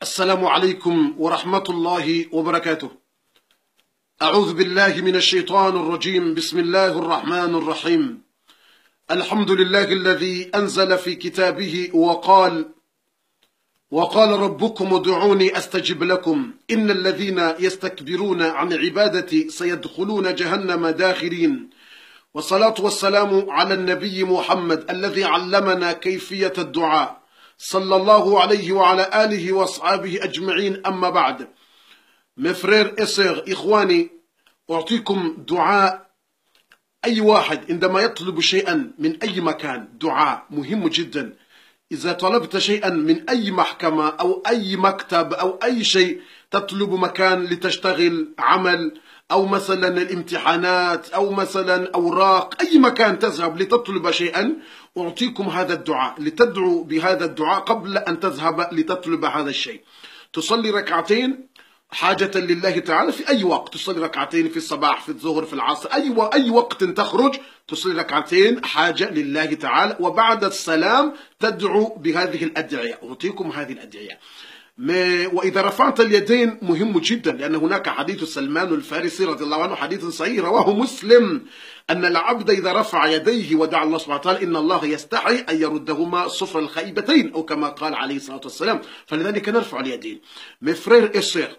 السلام عليكم ورحمة الله وبركاته. أعوذ بالله من الشيطان الرجيم. بسم الله الرحمن الرحيم. الحمد لله الذي أنزل في كتابه وقال ربكم ادعوني أستجب لكم إن الذين يستكبرون عن عبادتي سيدخلون جهنم داخرين. والصلاة والسلام على النبي محمد الذي علمنا كيفية الدعاء صلى الله عليه وعلى آله وأصحابه أجمعين. أما بعد، mes frères et sœurs إخواني، أعطيكم دعاء أي واحد عندما يطلب شيئا من أي مكان. دعاء مهم جدا. إذا طلبت شيئا من أي محكمة أو أي مكتب أو أي شيء، تطلب مكان لتشتغل عمل أو مثلا الامتحانات أو مثلا أوراق، أي مكان تذهب لتطلب شيئا، أعطيكم هذا الدعاء لتدعو بهذا الدعاء قبل أن تذهب لتطلب هذا الشيء. تصلي ركعتين حاجة لله تعالى في أي وقت، تصلي ركعتين في الصباح في الظهر في العصر، أي وقت تخرج تصلي ركعتين حاجة لله تعالى، وبعد السلام تدعو بهذه الأدعية. أعطيكم هذه الأدعية. وإذا رفعت اليدين مهم جدا، لأن هناك حديث سلمان الفارسي رضي الله عنه، حديث صحيح رواه مسلم، أن العبد إذا رفع يديه ودعا الله سبحانه وتعالى إن الله يستحي أن يردهما صفر الخيبتين، أو كما قال عليه الصلاة والسلام. فلذلك نرفع اليدين. Mes frères et sœurs,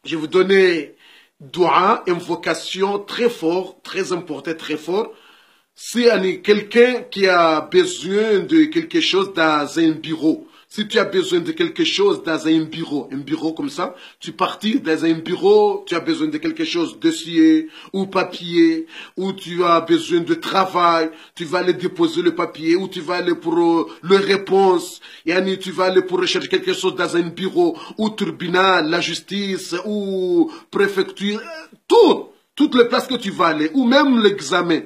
je vais vous donner dua, invocation très fort, très important, très fort. Si quelqu'un qui a besoin de quelque chose dans un bureau, si tu as besoin de quelque chose dans un bureau comme ça, tu partis dans un bureau, tu as besoin de quelque chose, dossier ou papier, ou tu as besoin de travail, tu vas aller déposer le papier, ou tu vas aller pour le réponse, yani tu vas aller pour rechercher quelque chose dans un bureau, ou tribunal, la justice, ou préfecture, toutes les places que tu vas aller, ou même l'examen,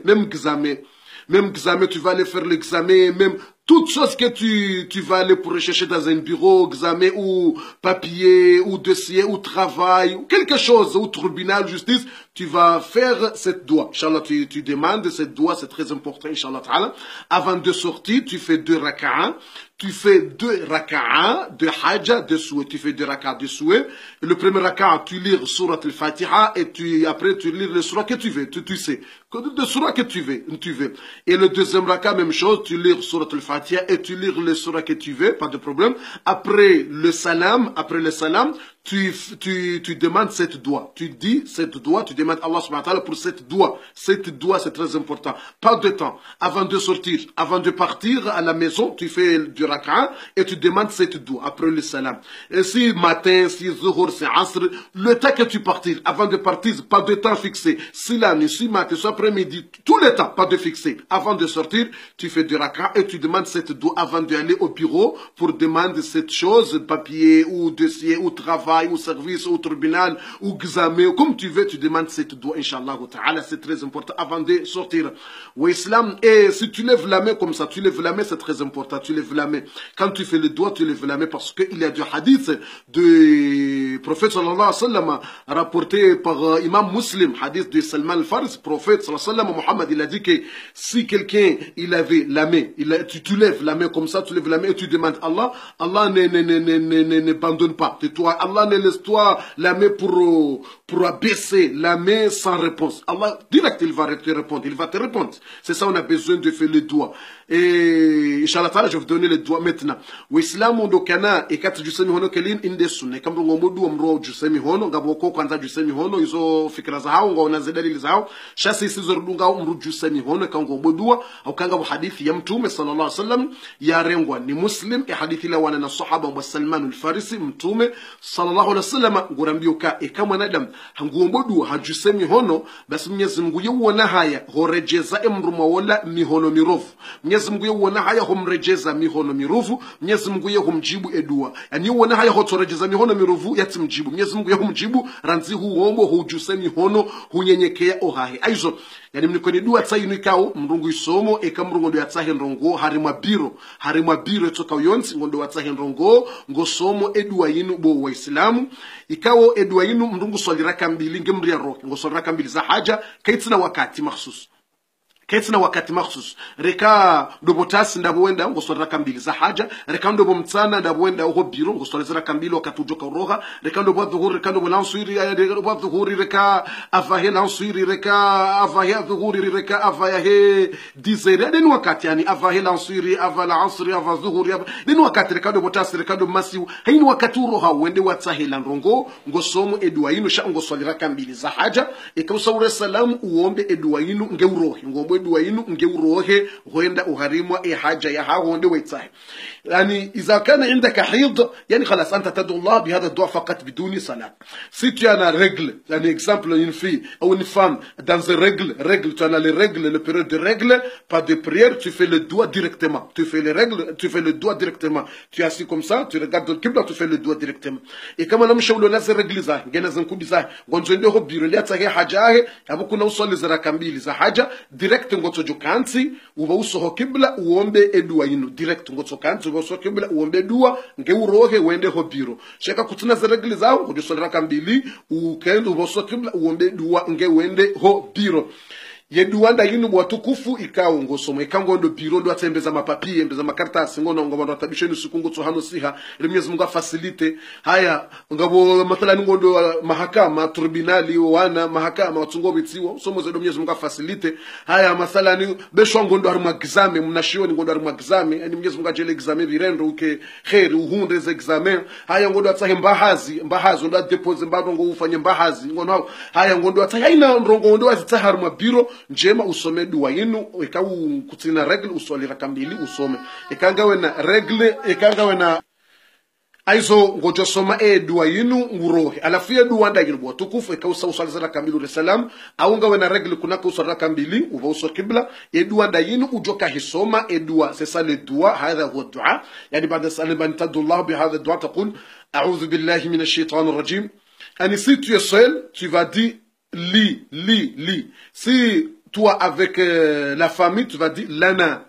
tu vas aller faire l'examen, même toutes choses que tu vas aller pour rechercher dans un bureau, examen ou papier ou dossier ou travail ou quelque chose, ou tribunal, justice, tu vas faire cette doua. Inch'Allah, tu demandes cette doua, c'est très important, Inch'Allah ta'ala. Avant de sortir, tu fais 2 raka'a. Tu fais 2 raka'a de haja, de souhait. Tu fais 2 raka'a de souhait. Et le premier raka'a, tu lis surat al-Fatiha et après tu lis le surat que tu veux. Tu sais. De surat que tu veux. Et le deuxième raka'a, même chose, tu lis surat al-Fatiha et tu lis le surat que tu veux, pas de problème. Après le salam, tu demandes cette doua. Tu dis cette doua, tu demandes Allah subhanahu wa ta'ala pour cette doua. Cette doua, c'est très important. Pas de temps. Avant de sortir, avant de partir à la maison, tu fais du raka'a et tu demandes cette doua après le salam. Et si matin, si zuhur, si asr, le temps que tu partir, avant de partir, pas de temps fixé. Si la nuit, si matin, si après-midi, tout le temps, pas de fixé. Avant de sortir, tu fais du raka'a et tu demandes cette doua avant d'aller au bureau pour demander cette chose, papier ou dossier ou travail ou service ou tribunal ou examen, comme tu veux, tu demandes cette doua, Inch'Allah ta'ala, c'est très important avant de sortir. Au islam, et si tu lèves la main comme ça, tu lèves la main, c'est très important, tu lèves la main. Quand tu fais le doigt, tu lèves la main parce qu'il y a du hadith du prophète sallallahu alayhi wa sallam rapporté par imam Muslim, hadith de Salman al-Farsi, prophète sallallahu alayhi wa sallam, Mohammed, il a dit que si quelqu'un, il avait la main, tu lèves la main comme ça, tu lèves la main et tu demandes Allah, Allah n'abandonne pas de toi, Allah ne laisse toi la main pour abaisser la main sans réponse. Allah, direct, il va te répondre, C'est ça, on a besoin de faire le doigt. Et, Inch'Allah ta'ala, je vais vous donner le doigt maintenant. Au islam, on dokana, et quand jusemi hono kelin, inde sunne. Comme on modu, amro jusemi hono, ngaboko kwanza jusemi hono, iso fikra zao, ngo na zedali zao, shasi sizor dunga umru jusemi hono, kango modua, au kanga bu hadithi ya mtume, sallallahu alayhi wa sallam, ya rengwa, ni muslim, e hadithi la wana na sahaba wa Salman al-Farisi, mtume, sallallahu alayhi wa sallam, ngurambioka, e kama nadam, hangu modu, hajusemi hono, basi mnyezi mgu yuwana haya, horejeza emruma wala mihono mirovu. Mwenyezi Mungu yuwana haya humrejeza mihono miruvu, Mwenyezi Mungu humjibu edua. Yani yuwana haya hotorejeza mihono miruvu yati mjibu. Mwenyezi Mungu humjibu ranzi huombo hujuse mihono hunyenyekea ohahe. Aizo, yani mnikoni dua tsayinu ikao mrungu isomo eka mrungu ndo yatsahe nrongo harimwa biro etoka uyonsi ngondo watsahe nrongo ngosomo edua yinu bo wa Islamu. Ikao edua yinu mrungu swali raka mbili ngemri ya roke. Ngo swali raka mbili za haja kaitina wakati makhsusu. kaitsina wakati makhsus reka ndobo tasi ndabwenda ngoswali raka mbili za haja reka ndobo mtsana ndabwenda uho biro ngoswali raka mbili wakati ujoka roha reka ndobo dhuhuri reka ndobo lanswiri ndobo dhuhuri reka avahe lanswiri reka avahe dhuhuri reka avahe dizeri deni wakati yani avahe lanswiri avala asri ava dhuhuri deni wakati reka ndobo tasi reka ndobo masiu haini wakati roha wende watsahela ndongo ngosomo edua ino sha ngoswali raka mbili za haja ikawsaure salamu uombe edua ino ngeurohe ngombe edua ino ngeurohe huenda uharimwa haja ya هاونده ويتصاحب يعني إذا كان عندك حيض يعني خلاص أنت تدعو الله بهذا الدعاء فقط بدون صلاة. Si tu as un règle, un exemple, une fille ou une femme dans une règle, tu as les règles, le période de règle, pas de prière, tu fais le doigt directement. Tu fais les règles, tu fais le doigt directement. Tu es assis comme ça, tu regardes le qibla, tu fais le doigt directement. Et comme on a mis les règles, ngena zankubi za, ngonzende ho biro liata he haja he, abu kuna usoli za rakambili za haja, direct ngoto jukansi, uba uso ho qibla, uombe edua inu, direct ngoto kansi, uba uso qibla, uombe edua, nge urohe, uende ho biro. Sheka kutuna za règles zao, kujusoli rakambili, ukende uba uso qibla, uombe edua, nge uende ho biro. Yeduanda yinu mwatukufu ikawo ngosomo ikango ndo biro ndo atembeza mapapie embeza makartasi ngono ngoma ndo atabisheni sikungu tsohano siha ile Mwenyezi Mungu facilite haya ngabo mathala ngondo mahakama tribunali wana mahakama watungo bitsiwa somo zedo Mwenyezi Mungu facilite haya mathala ni besho ngondo ari magizame mnashioni ngondo ari magizame yani Mwenyezi Mungu ajele examen birendo uke khairi uhunde ze examen haya ngondo atsahe mbahazi ndo depose mbado ngo ufanye mbahazi ngono haya ngondo atsahe ina ndongo ngondo azitsaha ari mabiro njema usome dua yinu ikawu kutina regle usoli rakambili usome ikangawe na regle ikangawe na aizo ngojo soma dua yinu ngurohe alafu ya dua ndagiro bwa tukufu ikawusa usali rakambili resalam aungawe na regle kunaka usali rakambili uva uso kibla dua ndayinu ujoka hisoma dua c'est ça le dua هذا هو الدعاء يعني بعد سلام ان تدعو الله بهذا الدعاء تقول اعوذ بالله من الشيطان الرجيم and si tu es seul tu vas dire li. Si toi avec la famille, tu vas dire lana.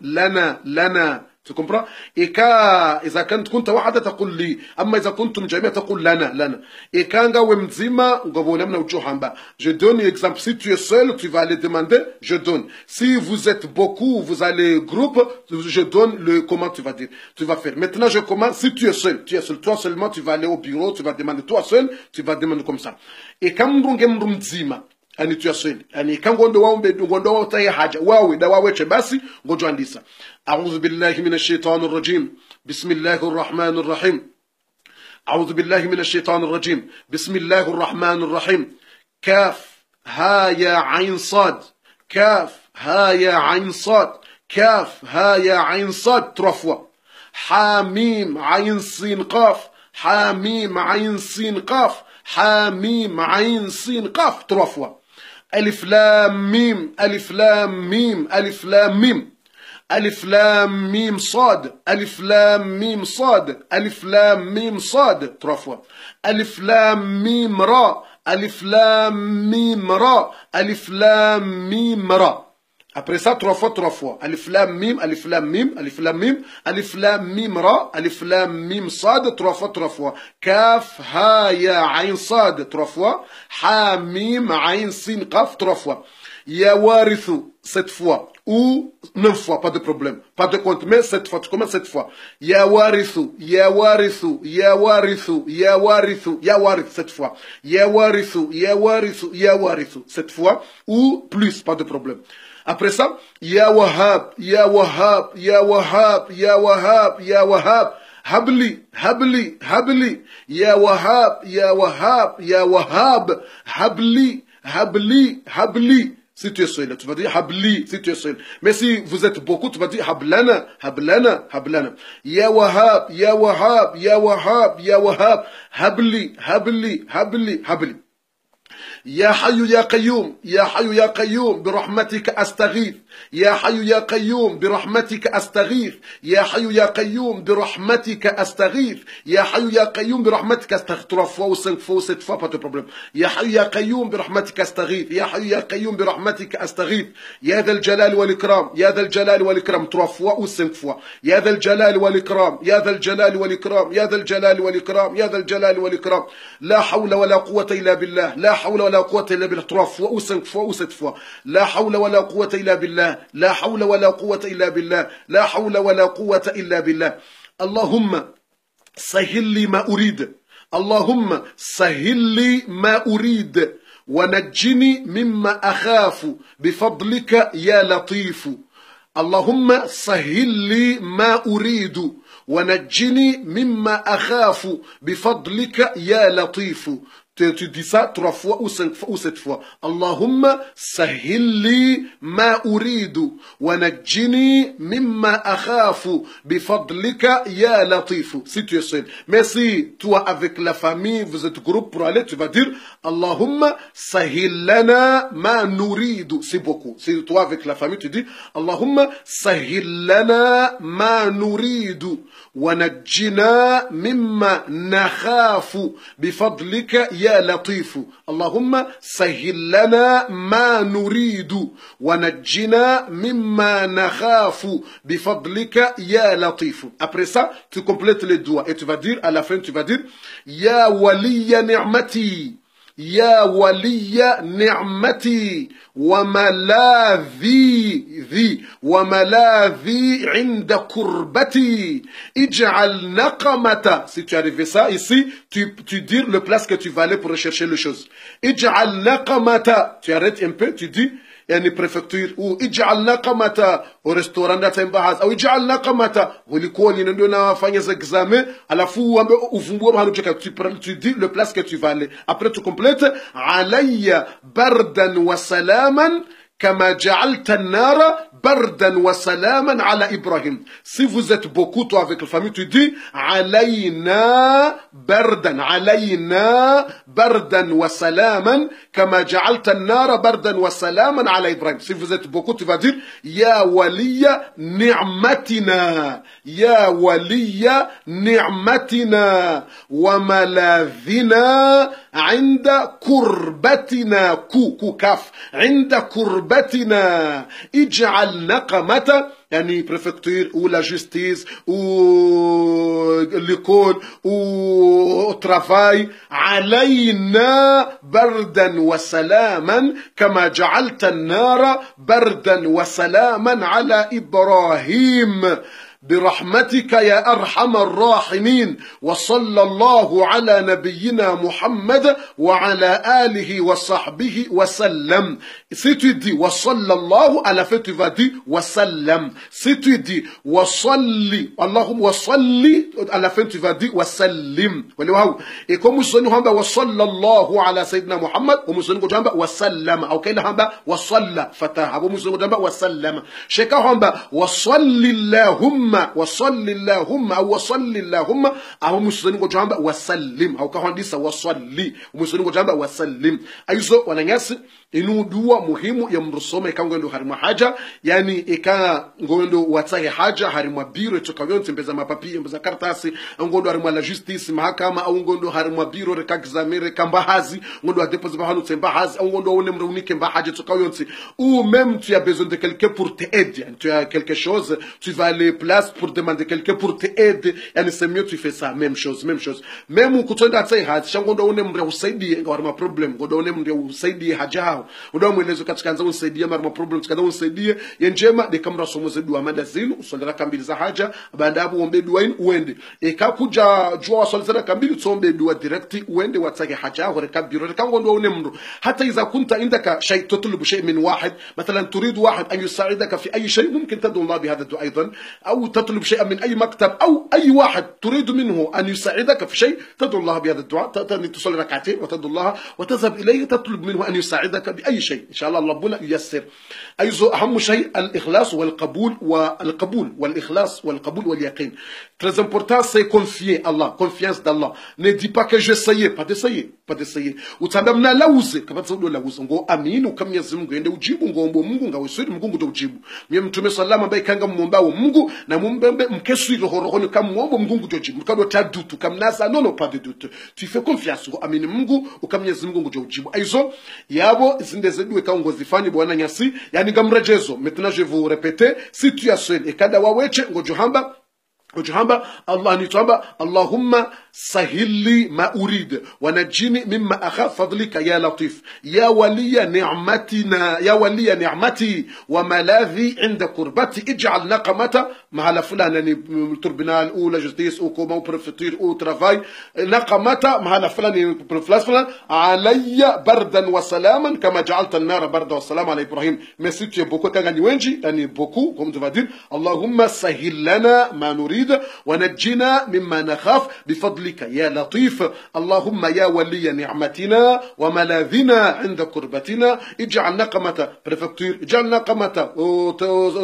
Tu comprends? Et quand إذا كنت واحدة تقول لي أما إذا كنتم جميع تقول لنا et quand ومزيما غبونمنا وجوهamba je donne un exemple si tu es seul tu vas aller demander je donne si vous êtes beaucoup vous allez groupe je donne le comment tu vas dire tu vas faire maintenant je commence si tu es seul toi seulement tu vas aller au bureau tu vas demander toi seul tu vas demander comme ça et quand mzima ani tu asweli ani kangondo waombe ngondo wataye haja wawe da waweche basi ngojo andisa a'udhu billahi minash shaitanir rajim bismillahir rahmanir rahim a'udhu billahi minash shaitanir rajim bismillahir rahmanir rahim kaf ha ya ain sad kaf ha ya ain sad kaf ha ya ain sad trois fois hamim ain sin qaf hamim ain sin qaf hamim ain sin qaf trois fois ألف لام ميم ألف لام ميم ألف لام ميم ألف لام ميم صاد ألف لام ميم صاد ألف لام ميم صاد trois fois ألف لام ميم را ألف لام ميم را ألف لام ميم را Après ça, trois fois. Alif lam mim, alif lam mim, alif lam mim, alif lam mim ra, alif lam mim sad, trois fois. Kaf, ha, ya, ain sad, trois fois. Ha, mim, ain, sin, qaf, trois fois. Ya warithu, 7 fois. Ou 9 fois, pas de problème. Pas de compte, mais 7 fois. Tu commences 7 fois. Ya warithu, 7 fois. Ya warithu, 7 fois. Ou plus, pas de problème. Après ça, ya wahab, habli, ya wahab, habli. Si tu es seul, tu vas dire habli, si tu es seul. Mais si vous êtes beaucoup, tu vas dire hablana. Ya wahab, habli. يا حي يا قيوم برحمتك أستغيث يا حي يا قيوم برحمتك أستغيث يا حي يا قيوم برحمتك أستغيث يا حي يا قيوم برحمتك أستغيث 3 fois ou 5 fois ou 7 fois pas de problème يا حي يا قيوم برحمتك أستغيث يا حي يا قيوم برحمتك أستغيث يا ذا الجلال والإكرام 3 fois ou 5 fois يا ذا الجلال والإكرام لا حول ولا قوة إلا بالله 3 fois ou 5 fois ou 7 fois لا حول ولا قوة إلا بالله بالله لا حول ولا قوة إلا بالله لا حول ولا قوة إلا بالله اللهم سهل لي ما أريد اللهم سهل لي ما أريد ونجني مما أخاف بفضلك يا لطيف اللهم سهل لي ما أريد ونجني مما أخاف بفضلك يا لطيف. Tu dis ça 3 fois ou 5 fois ou 7 fois. Allahumma sahilli ma uridu wa najjini mimma akhafu bifadlika ya latif. Si tu es seul. Mais si toi avec la famille, vous êtes groupe pour aller, tu vas dire Allahumma sahillana ma nuridu. C'est beaucoup. Si toi avec la famille, tu dis Allahumma sahillana ma nuridu wa najjina mimma nakhafu bifadlika يا لطيف اللهم سهل لنا ما نريد ونجنا مما نخاف بفضلك يا لطيف. Après ça, tu complètes les doigts et tu vas dire, à la fin, tu vas dire يا ولي نعمتي يا ولي نعمتي وملاذي عند كربتي اجعل نقمة. Si tu arrives ça ici, tu dis le place que tu vas aller pour rechercher les choses. اجعل نقمة. Tu arrêtes un peu, tu dis يعني préfecture ou اجعل نقمة au restaurant da mbahaz au اجعل نقمة ulikuwa ndio nafanya za examen alafu uvumbue mahali tu dis le place que tu vas aller. Après tu complètes علي بردا وسلاما كما جعلت النار بردا وسلاما على إبراهيم. Si vous êtes beaucoup toi avec la famille, tu dis علينا بردا وسلاما كما جعلت النار بردا وسلاما على إبراهيم. Si vous êtes beaucoup, tu vas dire يا ولي نعمتنا يا ولي نعمتنا وملاذنا عند كربتنا كاف عند كربتنا اجعل نقمة يعني préfecture ou la justice ou l'école ou au travail علينا بردا وسلاما كما جعلت النار بردا وسلاما على إبراهيم برحمتك يا أرحم الراحمين وصلى الله على نبينا محمد وعلى آله وصحبه وسلم. Si tu dis وصلى الله à la fin tu vas dire وسلم. Si tu dis وصلي اللهم وصلي à la fin tu vas dire وسلم. Et comme nous sommes وصلى الله على سيدنا محمد ومسلم وسلم أو كيلا هم وصلى فتح ومسلم وسلم شكا هم وصلي اللهم وصلي اللهم أو وصلي اللهم أو مسلم وجamba وسلم أو كهنديس وصلي ومسلم وجamba وسلم. أيزو wananyasi inu dua muhimu ya mrusome ikangwendo harima haja yani ika ngondo watsaye haja harima biro tukawonse mbeza mapapi mbeza kartasi ngondo harima la justice mahakama au ngondo harima biro rekagzamere kambahazi ngondo adeposer bahanu tsembahazi au ngondo one mreunike mbahaje tukawonse ou même tu as besoin de quelqu'un pour t'aider, tu as quelque chose, tu vas aller place pour demander quelqu'un pour t'aider, yani c'est mieux tu fais ça, même chose. Même ukutenda tsai haji shangondo one mre usaidie ngwarima problem ngondo one mre usaidie hajao ndo mwelezo katika anza usaidie marima problem katika usaidie yenjema de kamra somo zedu amanda zinu usondera kambili za haja bandabu ombe duwain uende ekakuja jua wasolzera kambili tsombe duwa direct uende watsake haja hore kabiro kangondo one mro hata iza kunta indaka shay tutlubu shay min wahid مثلا تريد واحد أن يساعدك في أي شيء ممكن تدعو الله بهذا الدعاء أيضا أو تطلب شيئا من أي مكتب أو أي واحد تريد منه أن يساعدك في شيء تدعو الله بهذا الدعاء تصلي ركعتين وتدعو الله وتذهب إليه تطلب منه أن يساعدك بأي شيء إن شاء الله ربنا ييسر. أيضا أهم شيء الإخلاص والإخلاص والقبول واليقين. Très important c'est confier Allah, confiance d'Allah. Ne dis pas que j'essayais, pas d'essayer. Utandamna lauze kapata udo lauze ngo amini ukamnyezi Mungu ende ujibu ngombo Mungu ngawesuri Mungu ndo ujibu. Mie mtume sallama ambaye kanga muombawo Mungu na mumbembe mkesu rohorohoni kamwombo Mungu ndo ujibu. Kado tadutu kamnasa non pas de doute. Tu fais confiance ngo amini Mungu ukamnyezi Mungu ndo ujibu. Aizo yabo zindezedwe kaungo zifanye bwana nyasi yani ngamrejezo. Maintenant je vais vous répéter, si tu as seul et kada waweche ngo johamba وجهamba الله نتوبة اللهم سهل لي ما أريد ونجني مما أخاف فضلك يا لطيف يا ولي نعمتنا يا ولي نعمتي وملاذي عند قربتي اجعل نقمة مع فلان تربينال أو لجستيس أو كوما أو برفتير أو ترافاي نقمة مع فلان فلان علي بردا وسلاما كما جعلت النار بردا والسلام على إبراهيم ميسي tu es beaucoup كان يوينجي يعني beaucoup comme tu vas dire اللهم سهل لنا ما نريد ونجنا مما نخاف بفضلك يا لطيف اللهم يا ولي نعمتنا وملاذنا عند قربتنا اجعل نقمة بريفكتور اجعل نقمة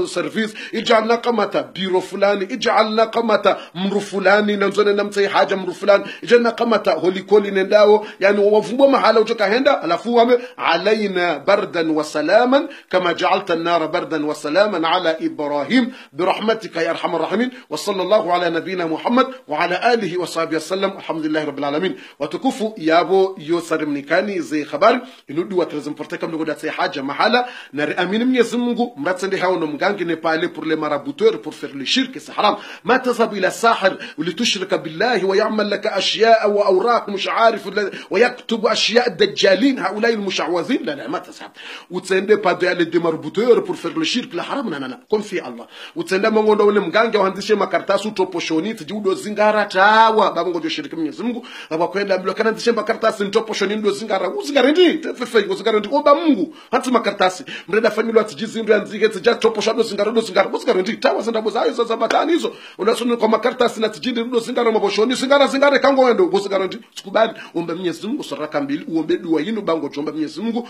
سيرفيس اجعل نقمة بيرو فلان اجعل نقمة مرو فلان ننزل نمتي حاجة مرو فلان اجعل نقمة هولي كولي نداو يعني وفمو محالة وجوكا هندا الافوهم علينا بردا وسلاما كما جعلت النار بردا وسلاما على إبراهيم برحمتك يا أرحم الراحمين وصلى الله على نبينا محمد وعلى آله وصحبه وسلم الحمد لله رب العالمين وتكفوا يابو يوسر منكاني زي خبر إنه دو ترزم فرتكم نقول سي حاجة محالة نرى أمين من يزمغو مراتسندي هاو نمغانغي نبالي pour les marabouteur pour faire le shirk c'est haram ما تذهب إلى الساحر ولتشرك بالله ويعمل لك أشياء وأوراق مش عارف ويكتب أشياء الدجالين هؤلاء المشعوذين لا ما تذهب وتسندي pas aller des marabouteur pour faire le shirk la haram nana comme fi Allah وتسندي منgondo ule mganga wahandishe makartasi utoposhoni tijudo zingara tawa baba ngojo shirika Mwenyezi Mungu abakwenda blokana ndishe makartasi utoposhoni ndo zingara uzingarendi fefe uzingarendi oba Mungu hati makartasi mreda family atijizindu yanzige tija toposhado uzingarendi tawa zenda boza hizo za batani hizo unasunu kwa makartasi na tijindi ndo zingara maboshoni zingara kango wendo uzingarendi sikubali omba Mwenyezi Mungu saraka mbili uombe dua yinu bango jomba Mwenyezi Mungu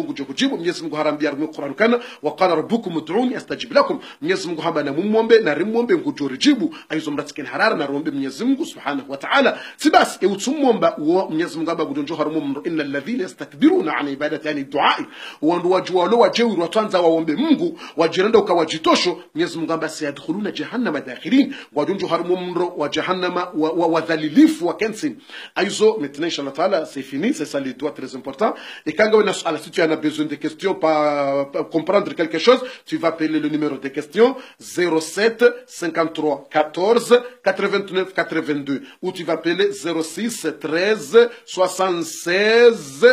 nguje kujibu Mwenyezi Mungu harambia mu Qur'an kana wa qala rabbukum ud'uni astajib lakum Mwenyezi Mungu haba na mumombe na rimombe ngujorijibu aizo mratiken harara na rombe Mwenyezi Mungu subhanahu wa ta'ala sibas e utumomba uo Mwenyezi Mungu haba gudonjo harumo mro innal ladhina yastakbiruna an ibadati yani du'ai wandu wajwalo wajewi watanza waombe Mungu wajirenda ukawajitosho Mwenyezi Mungu haba sayadkhuluna jahannama dakhirin wadonjo harumo mro wa jahannama wa dhalilifu wa kensin aizo maintenant inshallah ta'ala c'est fini c'est ça les doigts très important et quand on a si tu as besoin de questions pour comprendre quelque chose tu vas appeler le numéro de questions 07 53 14 89 82 ou tu vas appeler 06 13 76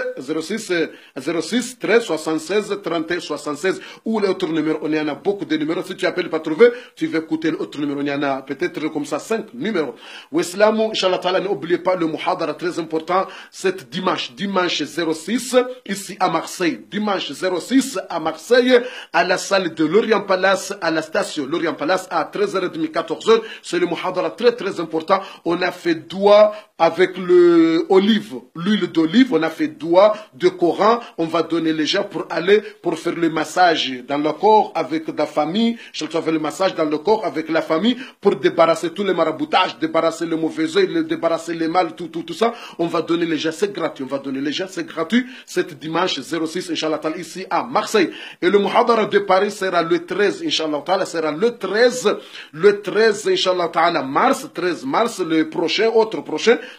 06 13 76 31 76 ou l'autre numéro on y en a beaucoup de numéros si tu appelles pas trouver tu vas écouter l'autre numéro on y en a peut-être comme ça 5 numéros ou islam inchallah ta'ala n'oubliez pas le muhadara très important cet dimanche 06 ici à Marseille dimanche 06 à Marseille à la salle de l'Orient Palace à la station l'Orient Palace à 13h30 14h c'est le muhadara très important on a fait doigt avec l'huile d'olive on a fait doigt de Coran on va donner les gens pour aller pour faire le massage dans le corps avec la famille je vais faire le massage dans le corps avec la famille pour débarrasser tous les maraboutages débarrasser le mauvais œil débarrasser les mal tout ça on va donner les gens c'est gratuit on va donner les gens c'est gratuit cet dimanche 06 inchallah ta'ala ici à Marseille et le muhadara de Paris sera le 13 inchallah ta'ala sera le 13 inchallah ta'ala mars 13 mars le prochain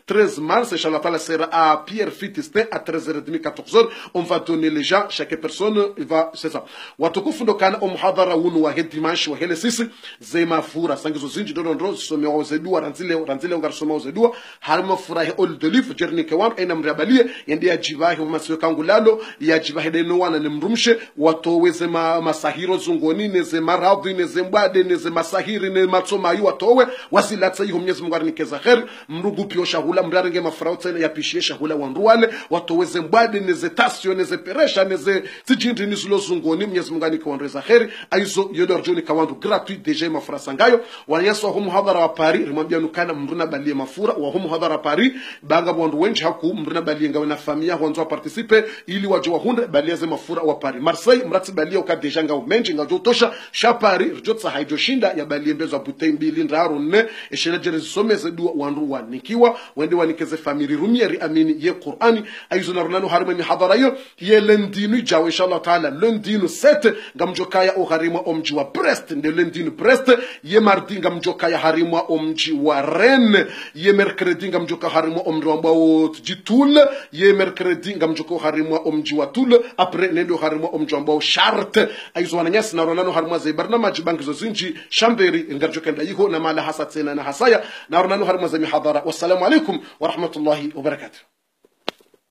13 mars inchallah ta'ala sera à Pierre Fitistin à 13h30 14h on va donner les gens chaque personne il va c'est ça watukufu ndo kana muhadara wunu wa dimanche wa hele sisi zema fura sangizo zinji dondo someo ozedua ranzile ngarsoma ozedua harma fura he ol de livre jerni kewan ina mrabalie yende ajibahi masio kangulalo ya jibahi de no wana nimrumshe watoweze masahiro zungoni neze maradhi neze mbade neze masahiri ne matsoma yu watowe wasilatsa yiho Mwenyezi Mungu arnikeza khair mrugu pio shahula mrarenge mafarauta yapishie shahula wanruale watoweze mbade neze tasio neze peresha neze tijindi nisulo zungoni Mwenyezi Mungu arnikeza khair aizo yodo rjoni kawandu gratuit deja mafurasa ngayo wanayesu wa muhadara wa Paris rimwambia nukana mruna balie mafura wa muhadara wa Paris banga bwandu wenji haku mruna balie ngawe na familia wanzo participer ili waje wahunde balie ze mafura wa Paris Marseille mrati balie uka deja ngawe menji ngajo tosha sha Paris rjotsa haijo shinda ya balie mbezo butei mbili ndaro ne eshele jere someze dua wanru wanikiwa wende wanikeze family rumieri amini ye Qur'ani aizo na runano harima mihadara yo ye lendinu jawe inshallah taala lendinu 7 ngamjokaya o harima omji wa Brest nde lendinu Brest ye mardi ngamjokaya harima omji wa Rennes ye mercredi ngamjoka harima omji wa Jitul ye mercredi ngamjoko harima omji wa Toul après nendo harima omji wa Chartres aizo wananyasi na runano harima ze barnamaji bangizo zinji Chambéry ngamjokenda yiho na mala hasad sena na hasaya na ornanu har mazami hadara. Wassalamu alaikum wa rahmatullahi wa barakatuh.